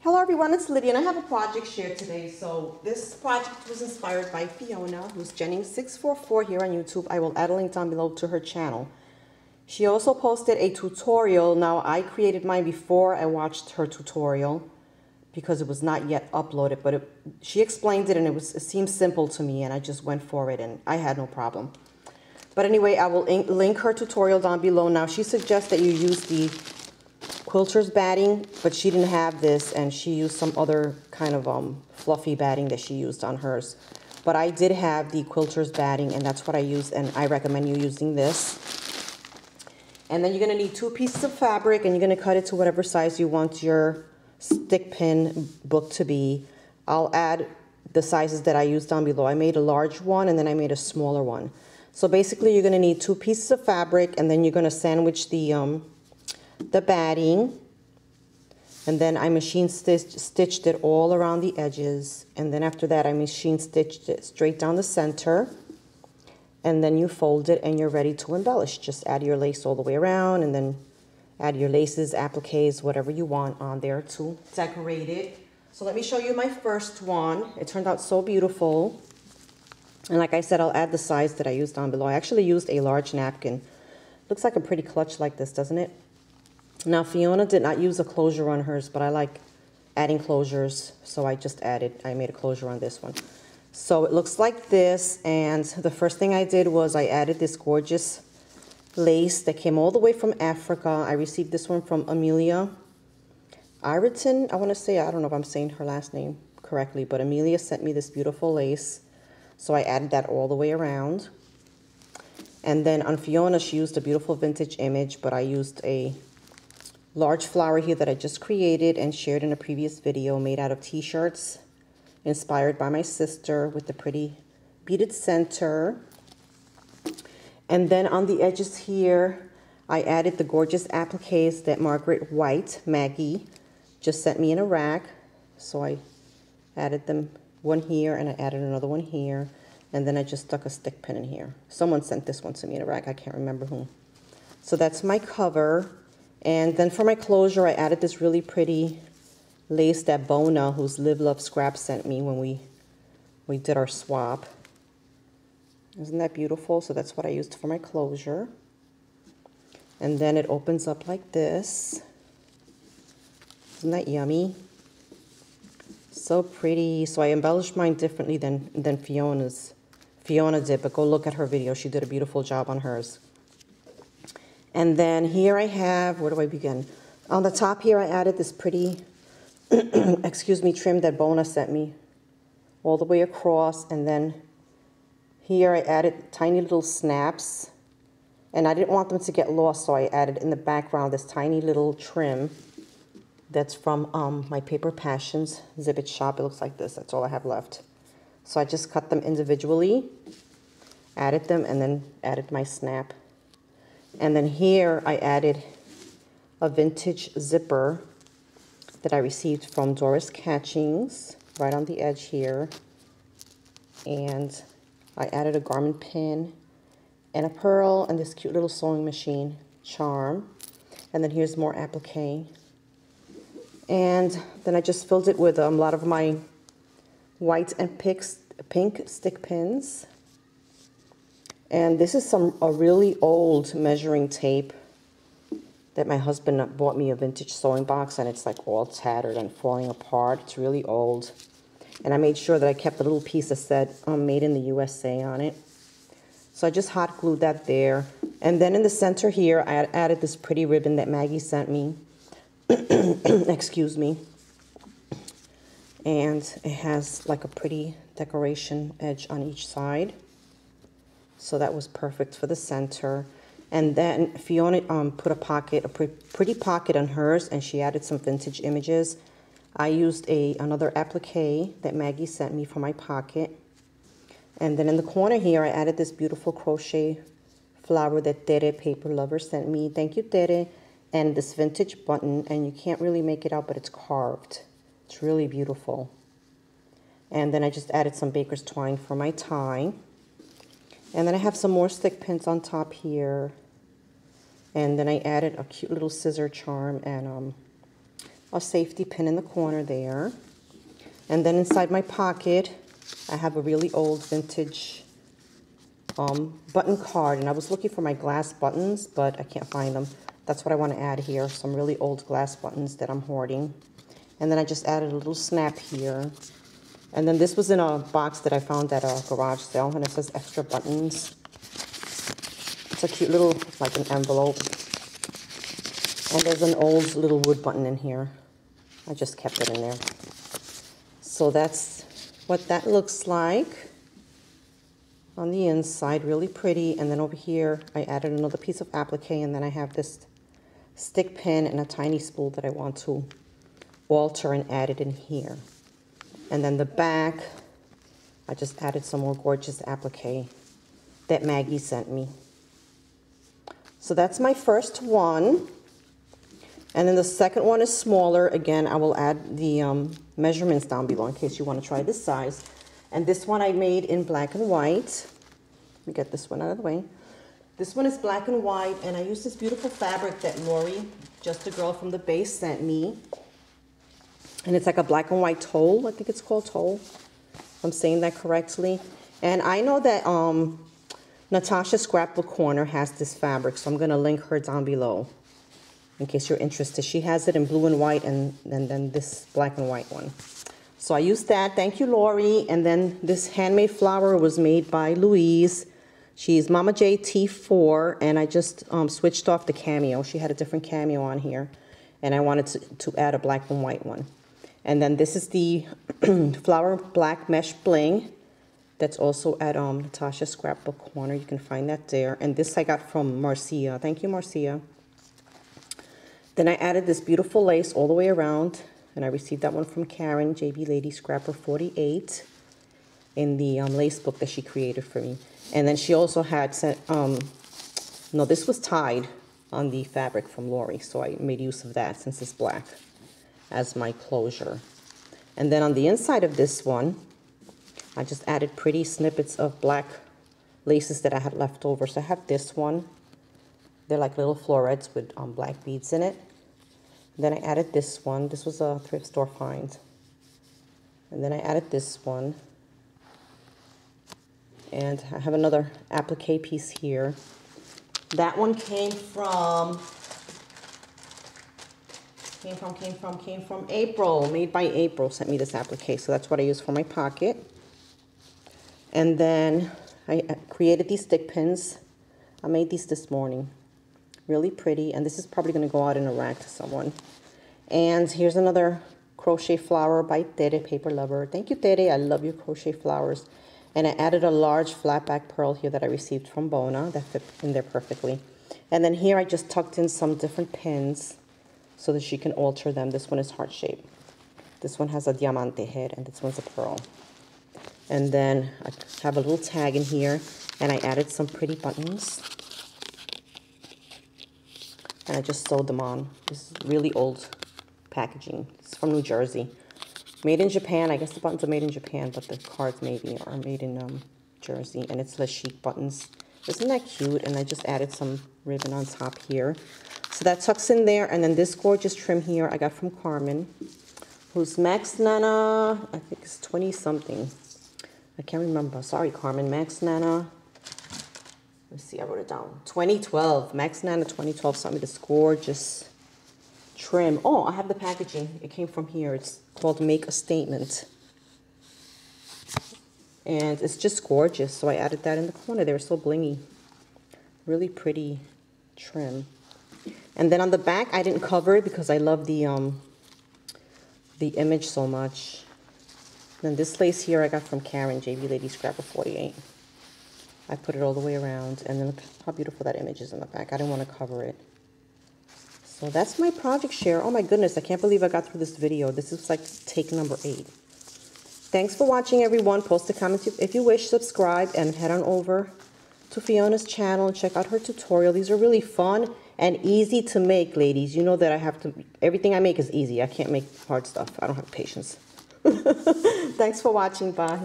Hello everyone, it's Lydia and I have a project shared today. So this project was inspired by Fiona, who's Jennings644 here on YouTube. I will add a link down below to her channel. She also posted a tutorial. Now I created mine before I watched her tutorial because it was not yet uploaded, but she explained it and it seemed simple to me and I just went for it and I had no problem. But anyway, I will link her tutorial down below. Now she suggests that you use the quilter's batting, but she didn't have this and she used some other kind of fluffy batting that she used on hers. But I did have the quilter's batting and that's what I used, and I recommend you using this. And then you're going to need 2 pieces of fabric and you're going to cut it to whatever size you want your stick pin book to be. I'll add the sizes that I used down below. I made a large one and then I made a smaller one. So basically you're going to need 2 pieces of fabric and then you're going to sandwich the batting, and then I machine stitched it all around the edges, and then after that I machine stitched it straight down the center, and then you fold it and you're ready to embellish. Just add your lace all the way around and then add your laces, appliques, whatever you want on there to decorate it. So let me show you my first one. It turned out so beautiful, and like I said, I'll add the size that I used down below. I actually used a large napkin. Looks like a pretty clutch like this, doesn't it? Now, Fiona did not use a closure on hers, but I like adding closures, so I made a closure on this one. So it looks like this, and the first thing I did was I added this gorgeous lace that came all the way from Africa. I received this one from Amelia Ireton, I want to say. I don't know if I'm saying her last name correctly, but Amelia sent me this beautiful lace, so I added that all the way around. And then on Fiona, she used a beautiful vintage image, but I used a large flower here that I just created and shared in a previous video, made out of t-shirts inspired by my sister with the pretty beaded center. And then on the edges here, I added the gorgeous appliques that Margaret White, Maggie, just sent me in a rack. So I added them, one here and I added another one here, and then I just stuck a stick pin in here. Someone sent this one to me in a rack, I can't remember who. So that's my cover. And then for my closure, I added this really pretty lace that Bona, who's Live Love Scrap, sent me when we did our swap. Isn't that beautiful? So that's what I used for my closure. And then it opens up like this. Isn't that yummy? So pretty. So I embellished mine differently than Fiona did, but go look at her video. She did a beautiful job on hers. And then here I have, where do I begin? On the top here, I added this pretty, excuse me, trim that Bona sent me all the way across. And then here I added tiny little snaps. And I didn't want them to get lost, so I added in the background this tiny little trim that's from my Paper Passions Zippet shop. It looks like this. That's all I have left. So I just cut them individually, added them, and then added my snap. And then here I added a vintage zipper that I received from Doris Catchings, right on the edge here. And I added a garment pin and a pearl and this cute little sewing machine charm. And then here's more applique. And then I just filled it with a lot of my white and pink stick pins. And this is a really old measuring tape that my husband bought me, a vintage sewing box, and it's like all tattered and falling apart. It's really old. And I made sure that I kept a little piece that said made in the USA on it. So I just hot glued that there. And then in the center here, I added this pretty ribbon that Maggie sent me. Excuse me. And it has like a pretty decoration edge on each side. So that was perfect for the center. And then Fiona put a pretty pocket on hers, and she added some vintage images. I used another applique that Maggie sent me for my pocket. And then in the corner here, I added this beautiful crochet flower that Tere Paper Lover sent me. Thank you, Tere. And this vintage button, and you can't really make it out, but it's carved. It's really beautiful. And then I just added some baker's twine for my tie. And then I have some more stick pins on top here. And then I added a cute little scissor charm and a safety pin in the corner there. And then inside my pocket, I have a really old vintage button card. And I was looking for my glass buttons, but I can't find them. That's what I want to add here, some really old glass buttons that I'm hoarding. And then I just added a little snap here. And then this was in a box that I found at a garage sale, and it says extra buttons. It's a cute little, like an envelope. And there's an old little wood button in here. I just kept it in there. So that's what that looks like on the inside, really pretty. And then over here, I added another piece of applique, and then I have this stick pin and a tiny spool that I want to alter and add it in here. And then the back, I just added some more gorgeous applique that Maggie sent me. So that's my first one. And then the second one is smaller. Again, I will add the measurements down below in case you want to try this size. And this one I made in black and white. Let me get this one out of the way. This one is black and white, and I used this beautiful fabric that Lori, just a girl from the base, sent me. And it's like a black and white tulle. I think it's called tulle, if I'm saying that correctly. And I know that Natasha Scrapbook Corner has this fabric, so I'm going to link her down below in case you're interested. She has it in blue and white, and then this black and white one. So I used that. Thank you, Lori. And then this Handmade Flower was made by Louise. She's Mama J T4, and I just switched off the cameo. She had a different cameo on here, and I wanted to add a black and white one. And then this is the Flower Black Mesh Bling. That's also at Natasha Scrapbook Corner. You can find that there. And this I got from Marcia. Thank you, Marcia. Then I added this beautiful lace all the way around. And I received that one from Karen, JB Lady Scrapper 48, in the lace book that she created for me. And then she also had sent, no, this was tied on the fabric from Lori. So I made use of that since it's black as my closure. And then on the inside of this one, I just added pretty snippets of black laces that I had left over. So I have this one. They're like little florets with black beads in it. Then I added this one. This was a thrift store find. And then I added this one. And I have another applique piece here. That one came from April. Made by April, sent me this applique. So that's what I use for my pocket. And then I created these stick pins. I made these this morning. Really pretty. And this is probably going to go out in a rack to someone. And here's another Crochet Flower by Tere, Paper Lover. Thank you, Tere. I love your crochet flowers. And I added a large flat back pearl here that I received from Bona. That fit in there perfectly. And then here I just tucked in some different pins so that she can alter them. This one is heart shaped. This one has a diamante head, and this one's a pearl. And then I have a little tag in here, and I added some pretty buttons. And I just sewed them on. This is really old packaging. It's from New Jersey. Made in Japan. I guess the buttons are made in Japan, but the cards maybe are made in Jersey. And it's the chic buttons. Isn't that cute? And I just added some ribbon on top here. So that tucks in there. And then this gorgeous trim here I got from Carmen, who's Max Nana, I think it's 20-something. I can't remember. Sorry, Carmen. Max Nana. Let's see, I wrote it down. 2012. Max Nana 2012 sent me this gorgeous trim. Oh, I have the packaging. It came from here. It's called Make a Statement. And it's just gorgeous. So I added that in the corner. They were so blingy. Really pretty trim. And then on the back, I didn't cover it because I love the image so much. Then this lace here I got from Karen, JB Lady Scrapper 48. I put it all the way around, and then look how beautiful that image is in the back. I didn't want to cover it. So that's my project share. Oh my goodness, I can't believe I got through this video. This is like take number 8. Thanks for watching, everyone. Post a comment if you wish, subscribe, and head on over to Fiona's channel and check out her tutorial. These are really fun and easy to make, ladies. You know that I have to, everything I make is easy. I can't make hard stuff. I don't have patience. Thanks for watching. Bye.